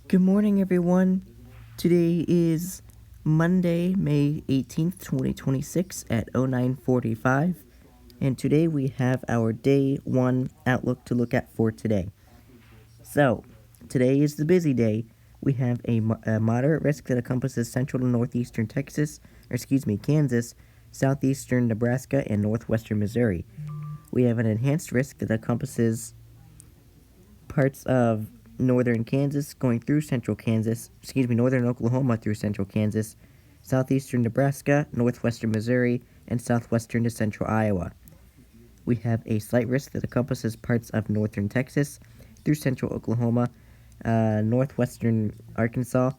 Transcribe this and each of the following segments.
Good morning, everyone. Today is Monday, May 18th, 2026 at 09:45, and today we have our Day 1 outlook to look at for today. So, today is the busy day. We have a moderate risk that encompasses central to northeastern Kansas, southeastern Nebraska, and northwestern Missouri. We have an enhanced risk that encompasses parts of northern Kansas going through northern Oklahoma through central Kansas, southeastern Nebraska, northwestern Missouri, and southwestern to central Iowa. We have a slight risk that encompasses parts of northern Texas through central Oklahoma, northwestern Arkansas,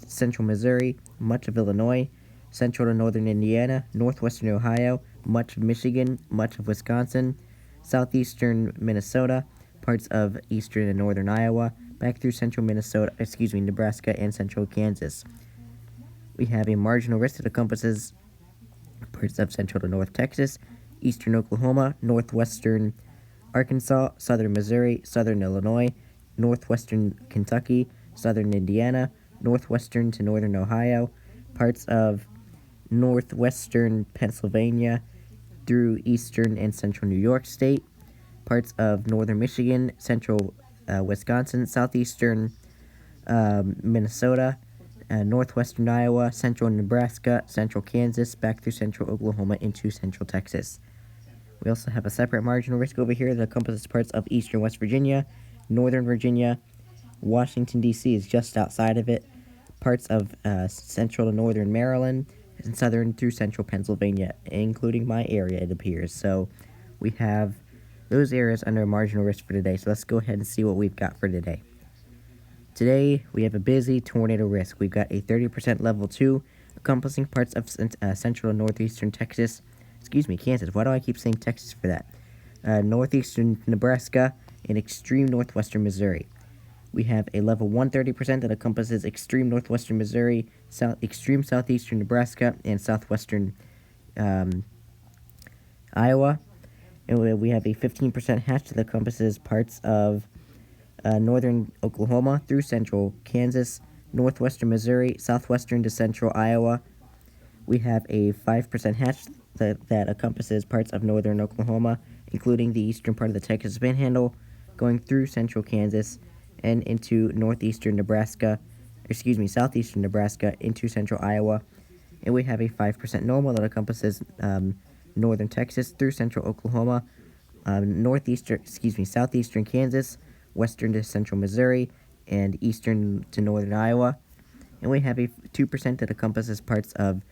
central Missouri, much of Illinois, central to northern Indiana, northwestern Ohio, much of Michigan, much of Wisconsin, southeastern Minnesota, parts of eastern and northern Iowa, back through Nebraska, and central Kansas. We have a marginal risk that encompasses parts of central to north Texas, eastern Oklahoma, northwestern Arkansas, southern Missouri, southern Illinois, northwestern Kentucky, southern Indiana, northwestern to northern Ohio, parts of northwestern Pennsylvania through eastern and central New York State, parts of northern Michigan, central Wisconsin, southeastern Minnesota, northwestern Iowa, central Nebraska, central Kansas, back through central Oklahoma into central Texas. We also have a separate marginal risk over here that encompasses parts of eastern West Virginia, northern Virginia, Washington, D.C. is just outside of it, parts of central to northern Maryland, and southern through central Pennsylvania, including my area, it appears. So we have those areas under marginal risk for today. So let's go ahead and see what we've got for today. Today, we have a busy tornado risk. We've got a 30% level 2, encompassing parts of central and northeastern Kansas. Why do I keep saying Texas for that? Northeastern Nebraska and extreme northwestern Missouri. We have a level 1 30% that encompasses extreme northwestern Missouri, extreme southeastern Nebraska, and southwestern Iowa. And we have a 15% hatch that encompasses parts of northern Oklahoma through central Kansas, northwestern Missouri, southwestern to central Iowa. We have a 5% hatch that encompasses parts of northern Oklahoma, including the eastern part of the Texas Panhandle, going through central Kansas and into southeastern Nebraska into central Iowa. And we have a 5% normal that encompasses northern Texas through central Oklahoma, southeastern Kansas, western to central Missouri, and eastern to northern Iowa. And we have a 2% that encompasses parts of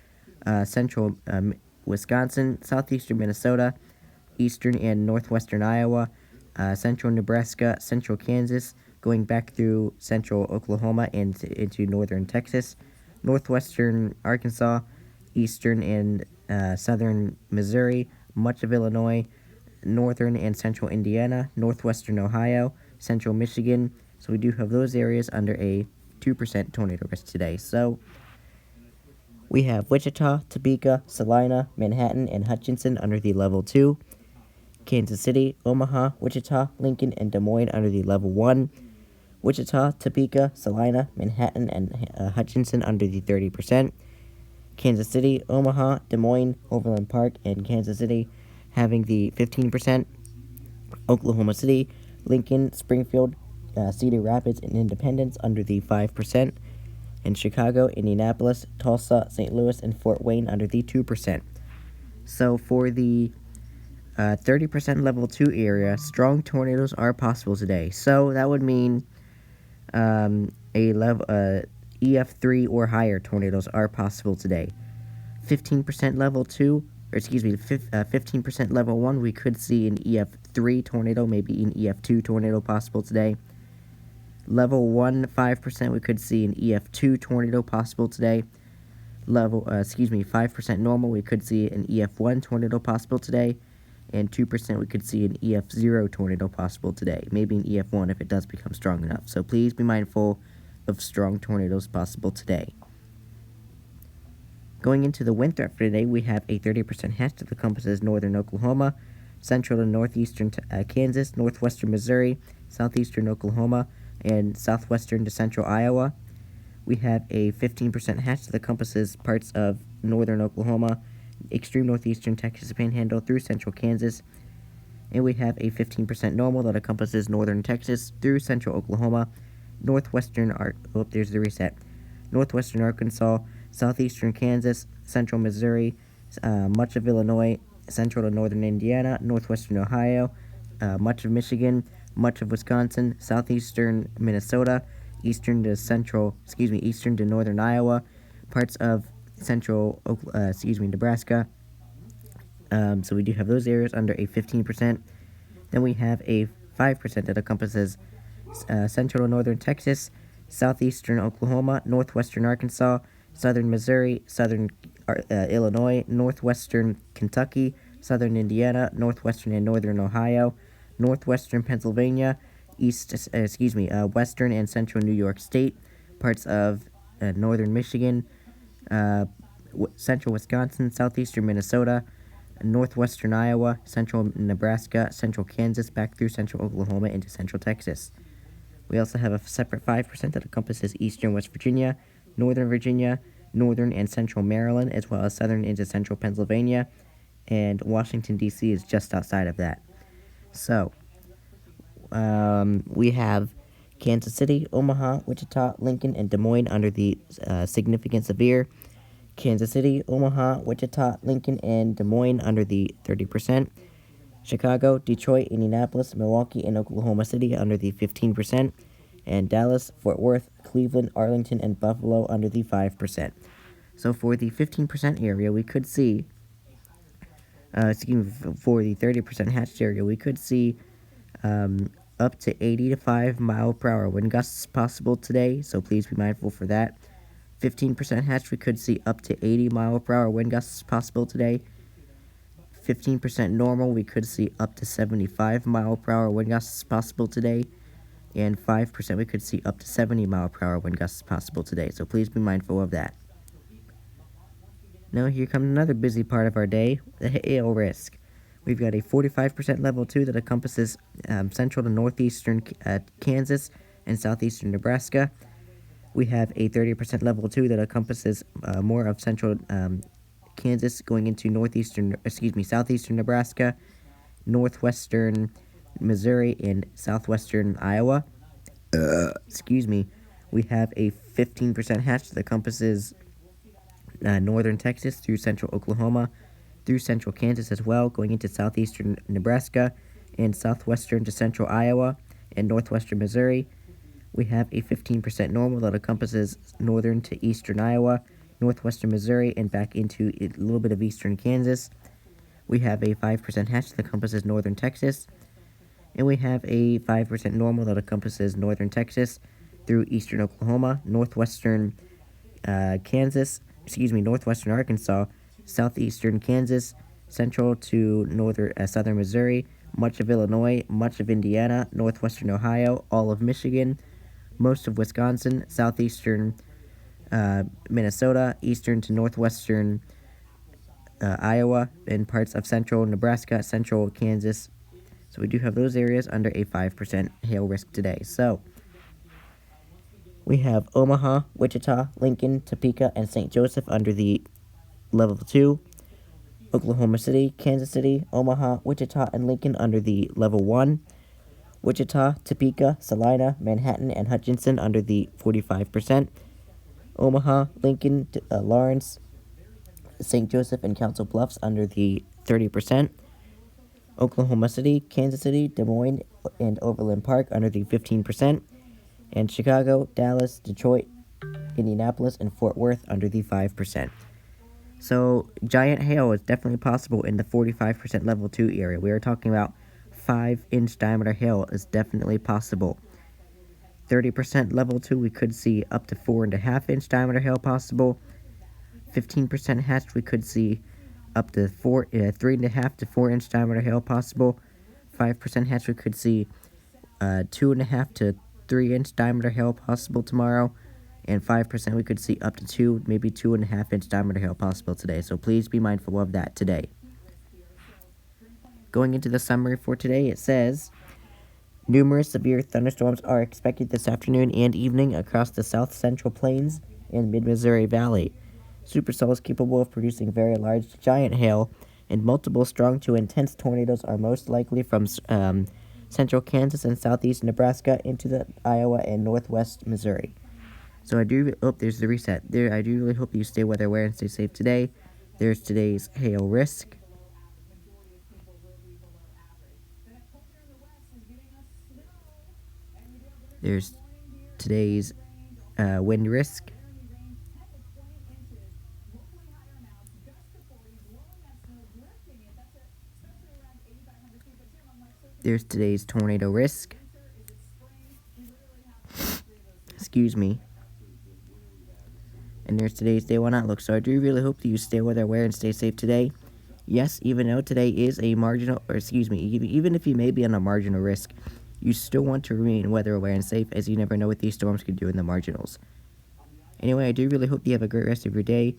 central Wisconsin, southeastern Minnesota, eastern and northwestern Iowa, central Nebraska, central Kansas, going back through central Oklahoma and into northern Texas, northwestern Arkansas, eastern and southern Missouri, much of Illinois, northern and central Indiana, northwestern Ohio, central Michigan. So we do have those areas under a 2% tornado risk today. So we have Wichita, Topeka, Salina, Manhattan, and Hutchinson under the level 2. Kansas City, Omaha, Wichita, Lincoln, and Des Moines under the level 1. Wichita, Topeka, Salina, Manhattan, and Hutchinson under the 30%. Kansas City, Omaha, Des Moines, Overland Park, and Kansas City having the 15%. Oklahoma City, Lincoln, Springfield, Cedar Rapids, and Independence under the 5%. And Chicago, Indianapolis, Tulsa, St. Louis, and Fort Wayne under the 2%. So for the 30% level 2 area, strong tornadoes are possible today. So that would mean EF3 or higher tornadoes are possible today. 15% level 2, 15% level 1, we could see an EF3 tornado, maybe an EF2 tornado possible today. Level 1, 5%, we could see an EF2 tornado possible today. 5% normal, we could see an EF1 tornado possible today. And 2%, we could see an EF0 tornado possible today. Maybe an EF1 if it does become strong enough. So please be mindful of strong tornadoes possible today. Going into the wind threat for today, we have a 30% hatch that encompasses northern Oklahoma, central to northeastern Kansas, northwestern Missouri, southeastern Oklahoma, and southwestern to central Iowa. We have a 15% hatch that encompasses parts of northern Oklahoma, extreme northeastern Texas Panhandle through central Kansas. And we have a 15% normal that encompasses northern Texas through central Oklahoma, northwestern Arkansas, southeastern Kansas, central Missouri, much of Illinois, central to northern Indiana, northwestern Ohio, much of Michigan, much of Wisconsin, southeastern Minnesota, eastern to northern Iowa, parts of Nebraska. So we do have those areas under a 15%. Then we have a 5% that encompasses central to northern Texas, southeastern Oklahoma, northwestern Arkansas, southern Missouri, southern Illinois, northwestern Kentucky, southern Indiana, northwestern and northern Ohio, northwestern Pennsylvania, western and central New York State, parts of northern Michigan, central Wisconsin, southeastern Minnesota, northwestern Iowa, central Nebraska, central Kansas, back through central Oklahoma into central Texas. We also have a separate 5% that encompasses eastern West Virginia, northern and central Maryland, as well as southern into central Pennsylvania, and Washington, D.C. is just outside of that. So, we have Kansas City, Omaha, Wichita, Lincoln, and Des Moines under the significant severe. Kansas City, Omaha, Wichita, Lincoln, and Des Moines under the 30%. Chicago, Detroit, Indianapolis, Milwaukee, and Oklahoma City under the 15%. And Dallas, Fort Worth, Cleveland, Arlington, and Buffalo under the 5%. So for the 15% area, we could see, for the 30% hatched area, we could see up to 85 mile per hour wind gusts possible today, so please be mindful for that. 15% hatch, we could see up to 80 mile per hour wind gusts possible today. 15% normal, we could see up to 75 mile per hour wind gusts possible today. And 5%, we could see up to 70 mile per hour wind gusts possible today, so please be mindful of that. Now here comes another busy part of our day, the hail risk. We've got a 45% level 2 that encompasses central to northeastern Kansas and southeastern Nebraska. We have a 30% level 2 that encompasses more of central Kansas going into southeastern Nebraska, northwestern Missouri, and southwestern Iowa. We have a 15% hatch that encompasses northern Texas through central Oklahoma, through central Kansas as well, going into southeastern Nebraska, and southwestern to central Iowa, and northwestern Missouri. We have a 15% normal that encompasses northern to eastern Iowa, northwestern Missouri, and back into a little bit of eastern Kansas. We have a 5% hatch that encompasses northern Texas. And we have a 5% normal that encompasses northern Texas through eastern Oklahoma, northwestern northwestern Arkansas, southeastern Kansas, central to southern Missouri, much of Illinois, much of Indiana, northwestern Ohio, all of Michigan, most of Wisconsin, southeastern Minnesota, eastern to northwestern Iowa, and parts of central Nebraska, central Kansas. So we do have those areas under a 5% hail risk today. So we have Omaha, Wichita, Lincoln, Topeka, and St. Joseph under the level 2. Oklahoma City, Kansas City, Omaha, Wichita, and Lincoln under the level 1. Wichita, Topeka, Salina, Manhattan, and Hutchinson under the 45%. Omaha, Lincoln, Lawrence, St. Joseph, and Council Bluffs under the 30%. Oklahoma City, Kansas City, Des Moines, and Overland Park under the 15%. And Chicago, Dallas, Detroit, Indianapolis, and Fort Worth under the 5%. So giant hail is definitely possible in the 45% level 2 area. We are talking about 5-inch diameter hail is definitely possible. 30% level 2, we could see up to 4.5-inch diameter hail possible. 15% hatched, we could see up to 3.5 to 4-inch diameter hail possible. 5% hatched, we could see 2.5 to 3-inch diameter hail possible tomorrow. And 5% we could see up to 2, maybe 2.5-inch diameter hail possible today. So please be mindful of that today. Going into the summary for today, it says, Numerous severe thunderstorms are expected this afternoon and evening across the south central plains and mid-Missouri Valley. Supercells capable of producing very large, giant hail and multiple strong to intense tornadoes are most likely from central Kansas and southeast Nebraska into the Iowa and northwest Missouri. So I do hope there's the reset. I do really hope you stay weather aware and stay safe today. There's today's hail risk. There's today's wind risk. There's today's tornado risk. Excuse me. And there's today's day one outlook. So I do really hope that you stay weather aware and stay safe today. Yes, even though today is a marginal, or excuse me, even if you may be on a marginal risk, you still want to remain weather aware and safe, as you never know what these storms could do in the marginals. Anyway, I do really hope you have a great rest of your day.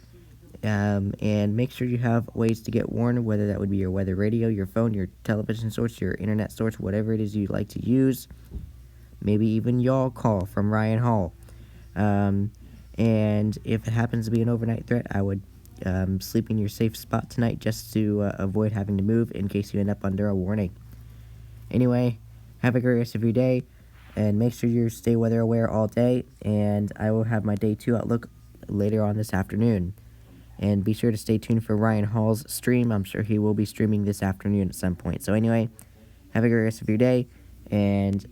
And make sure you have ways to get warned, whether that would be your weather radio, your phone, your television source, your internet source, whatever it is you like to use. Maybe even y'all call from Ryan Hall. And if it happens to be an overnight threat, I would sleep in your safe spot tonight just to avoid having to move in case you end up under a warning. Anyway, have a great rest of your day, and make sure you stay weather aware all day, and I will have my day 2 outlook later on this afternoon. And be sure to stay tuned for Ryan Hall's stream. I'm sure he will be streaming this afternoon at some point. So anyway, have a great rest of your day, and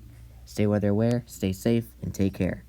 stay weather aware, stay safe, and take care.